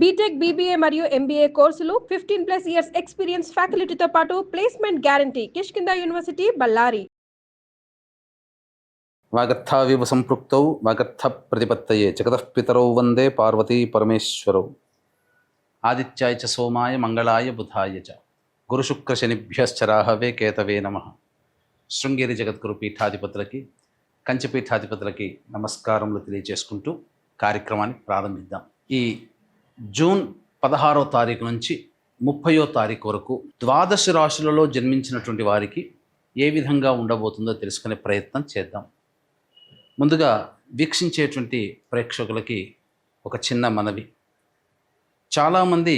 BTech, BBA మరియు MBA కోర్సులు 15+ years experience ఫ్యాకల్టీతో పాటు placement guarantee. Kishkinda university, Ballari. వాగర్థావివ సంపృక్తౌ వాగర్థ ప్రతిపత్తయే జగతః పితరౌ వందే పార్వతీ పరమేశ్వరౌ. ఆదిత్యాయ చ సోమాయ మంగళాయ బుధాయ చ గురుశుక్రశనిభ్యశ్చరాహవే కేతవే నమః. శృంగేరి జగద్గురు పీఠాధిపతులకి, కంచి పీఠాధిపతులకి నమస్కారములు తెలియజేసుకుంటూ కార్యక్రమాన్ని ప్రారంభిద్దాం. ఈ జూన్ 16వ తారీఖు నుంచి 30వ తారీఖు వరకు ద్వాదశ రాశులలో జన్మించినటువంటి వారికి ఏ విధంగా ఉండబోతుందో తెలుసుకునే ప్రయత్నం చేద్దాం. ముందుగా వీక్షించేటువంటి ప్రేక్షకులకి ఒక చిన్న మనవి. చాలామంది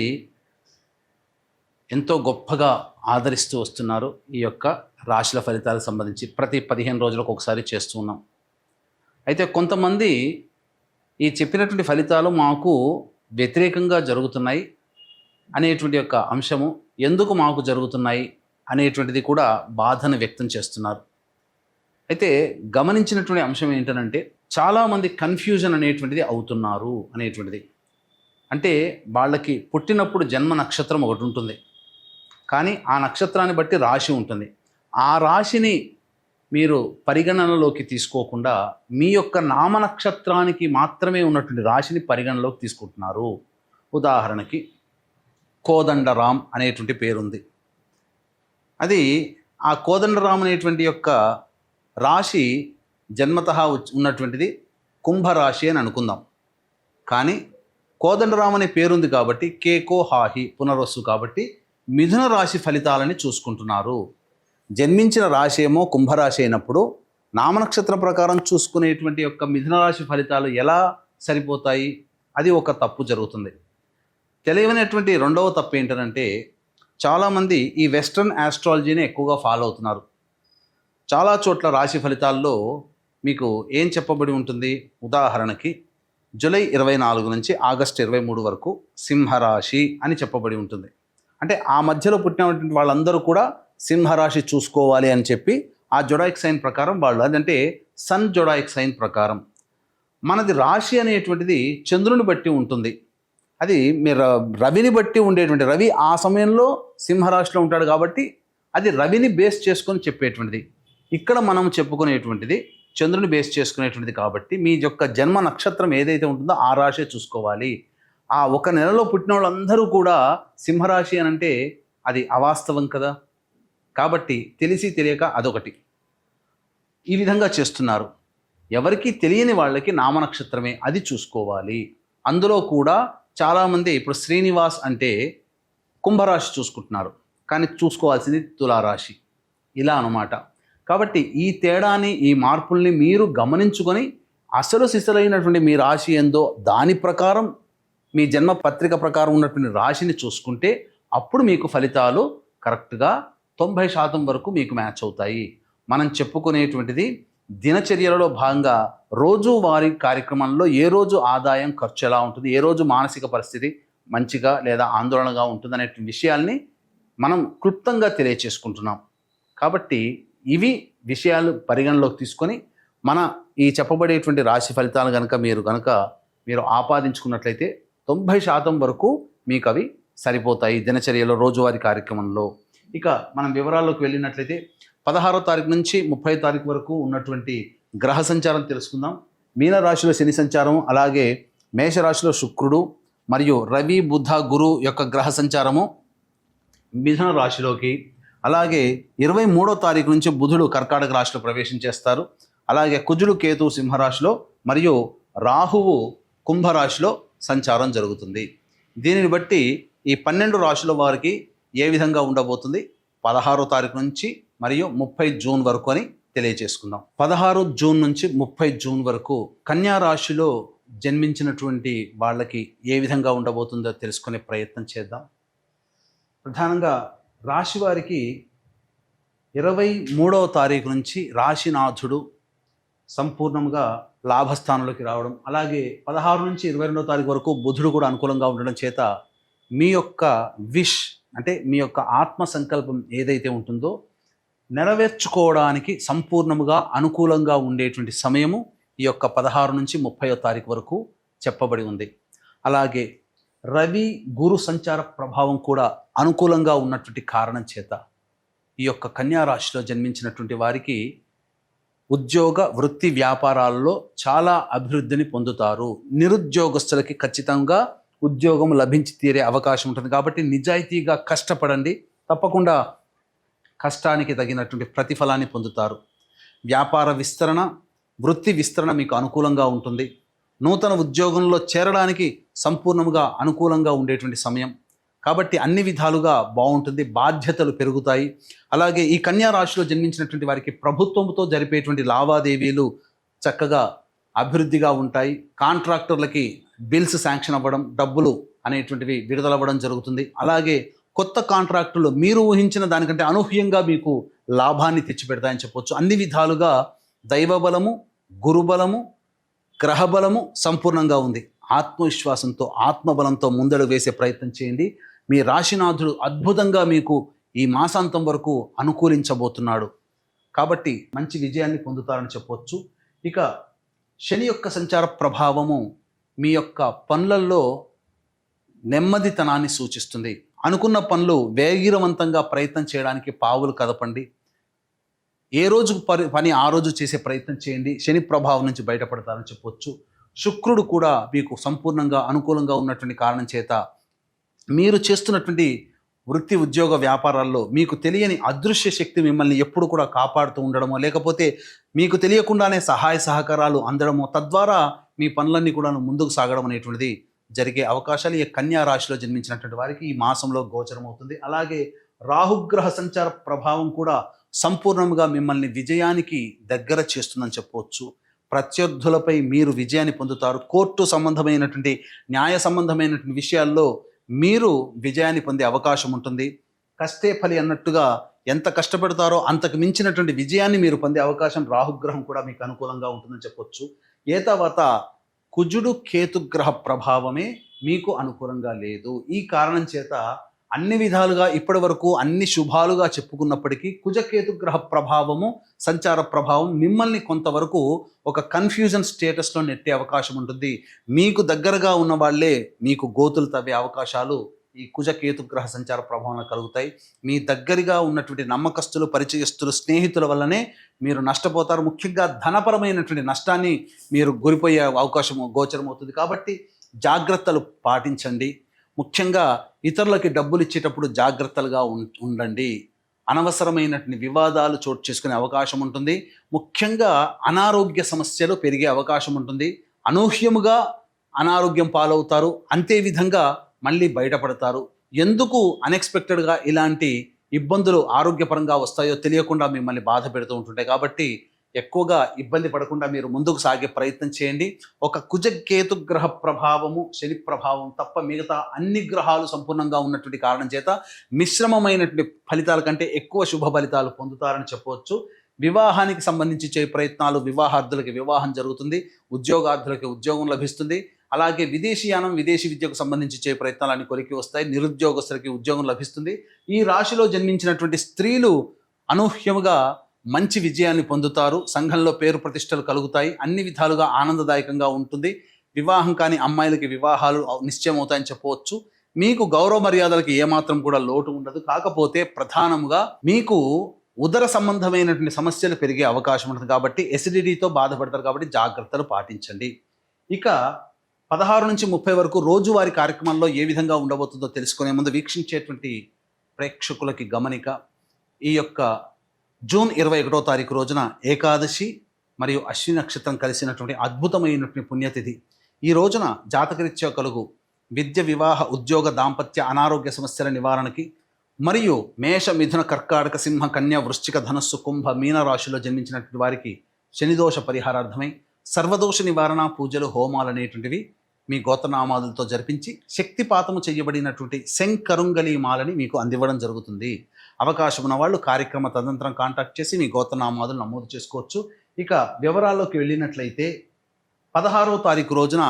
ఎంతో గొప్పగా ఆదరిస్తూ వస్తున్నారు ఈ యొక్క రాశుల ఫలితాలకు సంబంధించి. ప్రతి 15 రోజులకు ఒకసారి చేస్తూ ఉన్నాం. అయితే కొంతమంది ఈ చెప్పినటువంటి ఫలితాలు మాకు వ్యతిరేకంగా జరుగుతున్నాయి అనేటువంటి యొక్క అంశము, ఎందుకు మాకు జరుగుతున్నాయి అనేటువంటిది కూడా బాధను వ్యక్తం చేస్తున్నారు. అయితే గమనించినటువంటి అంశం ఏంటంటే, చాలామంది కన్ఫ్యూజన్ అనేటువంటిది అవుతున్నారు అనేటువంటిది. అంటే వాళ్ళకి పుట్టినప్పుడు జన్మ నక్షత్రం ఒకటి ఉంటుంది, కానీ ఆ నక్షత్రాన్ని బట్టి రాశి ఉంటుంది. ఆ రాశిని మీరు పరిగణనలోకి తీసుకోకుండా మీ యొక్క నామ నక్షత్రానికి మాత్రమే ఉన్నటువంటి రాశిని పరిగణనలోకి తీసుకుంటున్నారు. ఉదాహరణకి కోదండరాం అనేటువంటి పేరుంది. అది ఆ కోదండరాం అనేటువంటి యొక్క రాశి జన్మతః ఉన్నటువంటిది కుంభరాశి అని అనుకుందాం. కానీ కోదండరాం అనే పేరుంది కాబట్టి కేకో హాహి పునర్వసు కాబట్టి మిథున రాశి ఫలితాలని చూసుకుంటున్నారు. జన్మించిన రాశి ఏమో కుంభరాశి అయినప్పుడు నామనక్షత్రం ప్రకారం చూసుకునేటువంటి యొక్క మిథున రాశి ఫలితాలు ఎలా సరిపోతాయి? అది ఒక తప్పు జరుగుతుంది. తెలియనటువంటి రెండవ తప్పు ఏంటంటే, చాలామంది ఈ వెస్ట్రన్ ఆస్ట్రాలజీని ఎక్కువగా ఫాలో అవుతున్నారు. చాలా చోట్ల రాశి ఫలితాల్లో మీకు ఏం చెప్పబడి ఉంటుంది? ఉదాహరణకి జూలై 24 నుంచి ఆగస్టు 23 వరకు సింహరాశి అని చెప్పబడి ఉంటుంది. అంటే ఆ మధ్యలో పుట్టినటువంటి వాళ్ళందరూ కూడా సింహరాశి చూసుకోవాలి అని చెప్పి ఆ జొడాయిక్ సైన్ ప్రకారం వాళ్ళు, అదంటే సన్ జొడాయిక్ సైన్ ప్రకారం. మనది రాశి అనేటువంటిది చంద్రుని బట్టి ఉంటుంది. అది మీరు రవిని బట్టి ఉండేటువంటి, రవి ఆ సమయంలో సింహరాశిలో ఉంటాడు కాబట్టి అది రవిని బేస్ చేసుకొని చెప్పేటువంటిది. ఇక్కడ మనం చెప్పుకునేటువంటిది చంద్రుని బేస్ చేసుకునేటువంటిది కాబట్టి మీ యొక్క జన్మ నక్షత్రం ఏదైతే ఉంటుందో ఆ రాశి చూసుకోవాలి. ఆ ఒక నెలలో పుట్టిన వాళ్ళందరూ కూడా సింహరాశి అని అంటే అది అవాస్తవం కదా. కాబట్టి తెలిసి తెలియక అదొకటి ఈ విధంగా చేస్తున్నారు. ఎవరికి తెలియని వాళ్ళకి నామనక్షత్రమే అది చూసుకోవాలి. అందులో కూడా చాలామంది ఇప్పుడు శ్రీనివాస్ అంటే కుంభరాశి చూసుకుంటున్నారు, కానీ చూసుకోవాల్సింది తులారాశి. ఇలా అన్నమాట. కాబట్టి ఈ తేడాని, ఈ మార్పుల్ని మీరు గమనించుకొని అసలు సిసలైనటువంటి మీ రాశి ఏందో దాని ప్రకారం, మీ జన్మ పత్రిక ప్రకారం ఉన్నటువంటి రాశిని చూసుకుంటే అప్పుడు మీకు ఫలితాలు కరెక్ట్గా 90% వరకు మీకు మ్యాచ్ అవుతాయి. మనం చెప్పుకునేటువంటిది దినచర్యలలో భాగంగా రోజువారీ కార్యక్రమంలో ఏ రోజు ఆదాయం, ఖర్చు ఎలా ఉంటుంది, ఏ రోజు మానసిక పరిస్థితి మంచిగా లేదా ఆందోళనగా ఉంటుంది అనే విషయాల్ని మనం క్లుప్తంగా తెలియచేసుకుంటున్నాం. కాబట్టి ఇవి విషయాలు పరిగణలోకి తీసుకొని మన ఈ చెప్పబడేటువంటి రాశి ఫలితాలు మీరు ఆపాదించుకున్నట్లయితే 90% వరకు మీకు అవి సరిపోతాయి దినచర్యలో, రోజువారీ కార్యక్రమంలో. ఇక మనం వివరాల్లోకి వెళ్ళినట్లయితే 16వ తారీఖు నుంచి 30వ తారీఖు వరకు ఉన్నటువంటి గ్రహ సంచారం తెలుసుకుందాం. మీనరాశిలో శని సంచారం, అలాగే మేషరాశిలో శుక్రుడు మరియు రవి, బుధ, గురు యొక్క గ్రహ సంచారము మిథున రాశిలోకి, అలాగే 23వ తారీఖు నుంచి బుధుడు కర్కాటక రాశిలో ప్రవేశం చేస్తారు. అలాగే కుజుడు, కేతు సింహరాశిలో మరియు రాహువు కుంభరాశిలో సంచారం జరుగుతుంది. దీనిని బట్టి ఈ 12 రాశుల వారికి ఏ విధంగా ఉండబోతుంది 16వ తారీఖు నుంచి మరియు 30 జూన్ వరకు అని తెలియజేసుకుందాం. 16 జూన్ నుంచి 30 జూన్ వరకు కన్యా రాశిలో జన్మించినటువంటి వాళ్ళకి ఏ విధంగా ఉండబోతుందో తెలుసుకునే ప్రయత్నం చేద్దాం. ప్రధానంగా రాశి వారికి 23వ తారీఖు నుంచి రాశినాథుడు సంపూర్ణంగా లాభస్థానంలోకి రావడం, అలాగే 16 నుంచి 22వ తారీఖు వరకు బుధుడు కూడా అనుకూలంగా ఉండడం చేత మీ యొక్క విష్, అంటే మీ యొక్క ఆత్మ సంకల్పం ఏదైతే ఉంటుందో నెరవేర్చుకోవడానికి సంపూర్ణముగా అనుకూలంగా ఉండేటువంటి సమయము ఈ యొక్క 16 నుంచి 30వ తారీఖు వరకు చెప్పబడి ఉంది. అలాగే రవి గురు సంచార ప్రభావం కూడా అనుకూలంగా ఉన్నటువంటి కారణం చేత ఈ యొక్క కన్యా రాశిలో జన్మించినటువంటి వారికి ఉద్యోగ వృత్తి వ్యాపారాల్లో చాలా అభివృద్ధిని పొందుతారు. నిరుద్యోగస్తులకి ఖచ్చితంగా ఉద్యోగం లభించి తీరే అవకాశం ఉంటుంది. కాబట్టి నిజాయితీగా కష్టపడండి, తప్పకుండా కష్టానికి తగినటువంటి ప్రతిఫలాన్ని పొందుతారు. వ్యాపార విస్తరణ, వృత్తి విస్తరణ మీకు అనుకూలంగా ఉంటుంది. నూతన ఉద్యోగంలో చేరడానికి సంపూర్ణంగా అనుకూలంగా ఉండేటువంటి సమయం కాబట్టి అన్ని విధాలుగా బాగుంటుంది. బాధ్యతలు పెరుగుతాయి. అలాగే ఈ కన్యా రాశిలో జన్మించినటువంటి వారికి ప్రభుత్వంతో జరిపేటువంటి లావాదేవీలు చక్కగా అభివృద్ధిగా ఉంటాయి. కాంట్రాక్టర్లకి బిల్స్ శాంక్షన్ అవ్వడం, డబ్బులు అనేటువంటివి విడుదలవ్వడం జరుగుతుంది. అలాగే కొత్త కాంట్రాక్టులు మీరు ఊహించిన దానికంటే అనూహ్యంగా మీకు లాభాన్ని తెచ్చిపెడతాయని చెప్పొచ్చు. అన్ని విధాలుగా దైవబలము, గురుబలము, గ్రహబలము సంపూర్ణంగా ఉంది. ఆత్మవిశ్వాసంతో, ఆత్మబలంతో ముందడుగు వేసే ప్రయత్నం చేయండి. మీ రాశినాథుడు అద్భుతంగా మీకు ఈ మాసాంతం వరకు అనుకూలించబోతున్నాడు. కాబట్టి మంచి విజయాన్ని పొందుతారని చెప్పవచ్చు. ఇక శని యొక్క సంచార ప్రభావము మీ యొక్క పనులలో నెమ్మదితనాన్ని సూచిస్తుంది. అనుకున్న పనులు వేగిరవంతంగా ప్రయత్నం చేయడానికి పావులు కదపండి. ఏ రోజు పని ఆ రోజు చేసే ప్రయత్నం చేయండి. శని ప్రభావం నుంచి బయటపడతారని చెప్పొచ్చు. శుక్రుడు కూడా మీకు సంపూర్ణంగా అనుకూలంగా ఉన్నటువంటి కారణం చేత మీరు చేస్తున్నటువంటి వృత్తి ఉద్యోగ వ్యాపారాల్లో మీకు తెలియని అదృశ్య శక్తి మిమ్మల్ని ఎప్పుడు కూడా కాపాడుతూ ఉండడమో, లేకపోతే మీకు తెలియకుండానే సహాయ సహకారాలు అందడమో, తద్వారా మీ పనులన్నీ కూడా ముందుకు సాగడం అనేటువంటిది జరిగే అవకాశాలు ఈ కన్యా రాశిలో జన్మించినటువంటి వారికి ఈ మాసంలో గోచరం అవుతుంది. అలాగే రాహుగ్రహ సంచార ప్రభావం కూడా సంపూర్ణంగా మిమ్మల్ని విజయానికి దగ్గర చేస్తుందని చెప్పవచ్చు. ప్రత్యర్థులపై మీరు విజయాన్ని పొందుతారు. కోర్టు సంబంధమైనటువంటి న్యాయ సంబంధమైనటువంటి విషయాల్లో మీరు విజయాన్ని పొందే అవకాశం ఉంటుంది. కష్టే ఫలి అన్నట్టుగా ఎంత కష్టపడతారో అంతకు మించినటువంటి విజయాన్ని మీరు పొందే అవకాశం రాహుగ్రహం కూడా మీకు అనుకూలంగా ఉంటుందని చెప్పొచ్చు. ఏ తర్వాత కుజుడు కేతుగ్రహ ప్రభావమే మీకు అనుకూలంగా లేదు. ఈ కారణం చేత అన్ని విధాలుగా ఇప్పటి వరకు అన్ని శుభాలుగా చెప్పుకున్నప్పటికీ కుజకేతుగ్రహ ప్రభావము, సంచార ప్రభావం మిమ్మల్ని కొంతవరకు ఒక కన్ఫ్యూజన్ స్టేటస్లో నెట్టే అవకాశం ఉంటుంది. మీకు దగ్గరగా ఉన్న వాళ్ళే మీకు గోతులు తవ్వే అవకాశాలు ఈ కుజకేతుగ్రహ సంచార ప్రభావంలో కలుగుతాయి. మీ దగ్గరగా ఉన్నటువంటి నమ్మకస్తులు, పరిచయస్తులు, స్నేహితుల వల్లనే మీరు నష్టపోతారు. ముఖ్యంగా ధనపరమైనటువంటి నష్టాన్ని మీరు గురిపోయే అవకాశం గోచరమవుతుంది. కాబట్టి జాగ్రత్తలు పాటించండి. ముఖ్యంగా ఇతరులకి డబ్బులు ఇచ్చేటప్పుడు జాగ్రత్తలుగా ఉండండి. అనవసరమైనటువంటి వివాదాలు చోటు చేసుకునే అవకాశం ఉంటుంది. ముఖ్యంగా అనారోగ్య సమస్యలు పెరిగే అవకాశం ఉంటుంది. అనూహ్యముగా అనారోగ్యం పాలవుతారు. అంతే విధంగా మళ్ళీ బయటపడతారు. ఎందుకు అన్ఎక్స్పెక్టెడ్గా ఇలాంటి ఇబ్బందులు ఆరోగ్యపరంగా వస్తాయో తెలియకుండా మిమ్మల్ని బాధ పెడుతూ ఉంటుంటాయి. కాబట్టి ఎక్కువగా ఇబ్బంది పడకుండా మీరు ముందుకు సాగే ప్రయత్నం చేయండి. ఒక కుజకేతు గ్రహ ప్రభావము, శని ప్రభావం తప్ప మిగతా అన్ని గ్రహాలు సంపూర్ణంగా ఉన్నటువంటి కారణం చేత మిశ్రమమైనటువంటి ఫలితాల కంటే ఎక్కువ శుభ ఫలితాలు పొందుతారని చెప్పవచ్చు. వివాహానికి సంబంధించి చే ప్రయత్నాలు, వివాహార్థులకి వివాహం జరుగుతుంది. ఉద్యోగార్థులకి ఉద్యోగం లభిస్తుంది. అలాగే విదేశీయానం, విదేశీ విద్యకు సంబంధించి చే ప్రయత్నాలన్నీ కొలికి వస్తాయి. నిరుద్యోగస్తులకి ఉద్యోగం లభిస్తుంది. ఈ రాశిలో జన్మించినటువంటి స్త్రీలు అనూహ్యముగా మంచి విజయాన్ని పొందుతారు. సంఘంలో పేరు ప్రతిష్టలు కలుగుతాయి. అన్ని విధాలుగా ఆనందదాయకంగా ఉంటుంది. వివాహం కాని అమ్మాయిలకి వివాహాలు నిశ్చయం అవుతాయని చెప్పవచ్చు. మీకు గౌరవ మర్యాదలకి ఏమాత్రం కూడా లోటు ఉండదు. కాకపోతే ప్రధానంగా మీకు ఉదర సంబంధమైనటువంటి సమస్యలు పెరిగే అవకాశం ఉంటుంది. కాబట్టి ఎసిడిటీతో బాధపడతారు. కాబట్టి జాగ్రత్తలు పాటించండి. ఇక 16 నుంచి 30 వరకు రోజువారీ కార్యక్రమాల్లో ఏ విధంగా ఉండబోతుందో తెలుసుకునే ముందు వీక్షించేటువంటి ప్రేక్షకులకి గమనిక. ఈ యొక్క జూన్ 21వ తారీఖు రోజున ఏకాదశి మరియు అశ్విని నక్షత్రం కలిసినటువంటి అద్భుతమైనటువంటి పుణ్యతిథి. ఈ రోజున జాతకరీత్యా కలుగు విద్య, వివాహ, ఉద్యోగ, దాంపత్య, అనారోగ్య సమస్యల నివారణకి మరియు మేష, మిథున, కర్కాటక, సింహ, కన్య, వృశ్చిక, ధనస్సు, కుంభ, మీన రాశిలో జన్మించినటువంటి వారికి శనిదోష పరిహారార్థమై సర్వదోష నివారణ పూజలు, హోమాలు అనేటువంటివి మీ గోత్రనామాదులతో జరిపించి శక్తిపాతము చేయబడినటువంటి శంకరుంగలి మాలని మీకు అందివ్వడం జరుగుతుంది. అవకాశం ఉన్న వాళ్ళు కార్యక్రమ తదనంతరం కాంటాక్ట్ చేసి మీ గోత్రనామాదులు నమోదు చేసుకోవచ్చు. ఇక వివరాల్లోకి వెళ్ళినట్లయితే 16వ తారీఖు రోజున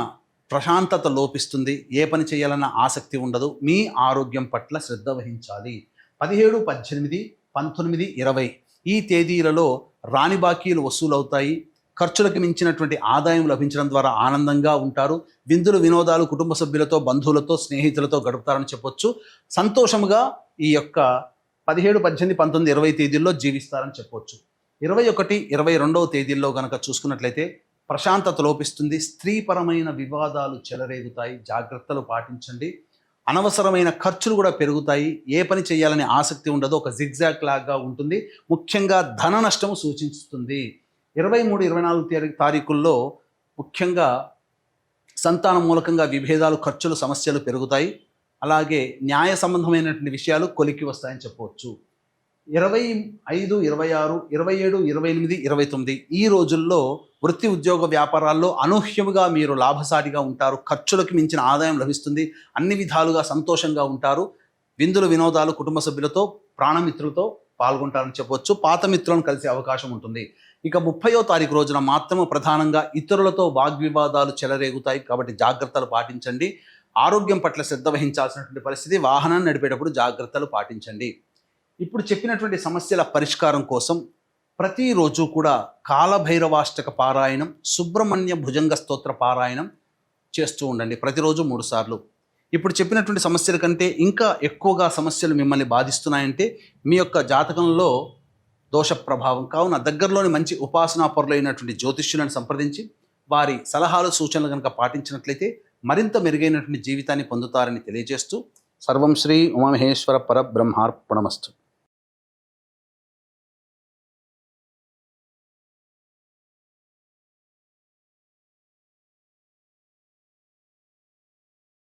ప్రశాంతత లోపిస్తుంది. ఏ పని చేయాలన్న ఆసక్తి ఉండదు. మీ ఆరోగ్యం పట్ల శ్రద్ధ వహించాలి. 17, 18, 19, 20 ఈ తేదీలలో రాని బాకీలు వసూలవుతాయి. ఖర్చులకు మించినటువంటి ఆదాయం లభించడం ద్వారా ఆనందంగా ఉంటారు. విందులు వినోదాలు కుటుంబ సభ్యులతో, బంధువులతో, స్నేహితులతో గడుపుతారని చెప్పొచ్చు. సంతోషముగా ఈ యొక్క 17, 18, 19, 20 తేదీల్లో జీవిస్తారని చెప్పొచ్చు. 21, 22వ తేదీల్లో గనక చూసుకున్నట్లయితే ప్రశాంతత లోపిస్తుంది. స్త్రీపరమైన వివాదాలు చెలరేగుతాయి, జాగ్రత్తలు పాటించండి. అనవసరమైన ఖర్చులు కూడా పెరుగుతాయి. ఏ పని చేయాలని ఆసక్తి ఉండదు, ఒక జిగ్జాగ్ లాగా ఉంటుంది. ముఖ్యంగా ధన నష్టము సూచిస్తుంది. 23, 24 తారీఖుల్లో ముఖ్యంగా సంతాన మూలకంగా విభేదాలు, ఖర్చులు, సమస్యలు పెరుగుతాయి. అలాగే న్యాయ సంబంధమైనటువంటి విషయాలు కొలిక్కి వస్తాయని చెప్పవచ్చు. 25, 26, 27, 28, 29 ఈ రోజుల్లో వృత్తి ఉద్యోగ వ్యాపారాల్లో అనూహ్యముగా మీరు లాభసాటిగా ఉంటారు. ఖర్చులకు మించిన ఆదాయం లభిస్తుంది. అన్ని విధాలుగా సంతోషంగా ఉంటారు. విందులు వినోదాలు కుటుంబ సభ్యులతో, ప్రాణమిత్రులతో పాల్గొంటారని చెప్పవచ్చు. పాత మిత్రులను కలిసే అవకాశం ఉంటుంది. ఇక 30వ తారీఖు రోజున మాత్రమే ప్రధానంగా ఇతరులతో వాగ్వివాదాలు చెలరేగుతాయి. కాబట్టి జాగ్రత్తలు పాటించండి. ఆరోగ్యం పట్ల శ్రద్ధ వహించాల్సినటువంటి పరిస్థితి. వాహనాన్ని నడిపేటప్పుడు జాగ్రత్తలు పాటించండి. ఇప్పుడు చెప్పినటువంటి సమస్యల పరిష్కారం కోసం ప్రతిరోజు కూడా కాలభైరవాష్టక పారాయణం, సుబ్రహ్మణ్య భుజంగ స్తోత్ర పారాయణం చేస్తూ ఉండండి. ప్రతిరోజు 3 సార్లు. ఇప్పుడు చెప్పినటువంటి సమస్యల కంటే ఇంకా ఎక్కువగా సమస్యలు మిమ్మల్ని బాధిస్తున్నాయంటే మీ యొక్క జాతకంలో దోష ప్రభావం. కావున దగ్గరలోని మంచి ఉపాసనా పరులైనటువంటి జ్యోతిష్యులను సంప్రదించి వారి సలహాలు, సూచనలు కనుక పాటించినట్లయితే మరింత మెరుగైనటువంటి జీవితాన్ని పొందుతారని తెలియజేస్తూ సర్వం శ్రీ ఉమామహేశ్వర పరబ్రహ్మార్పణమస్తు.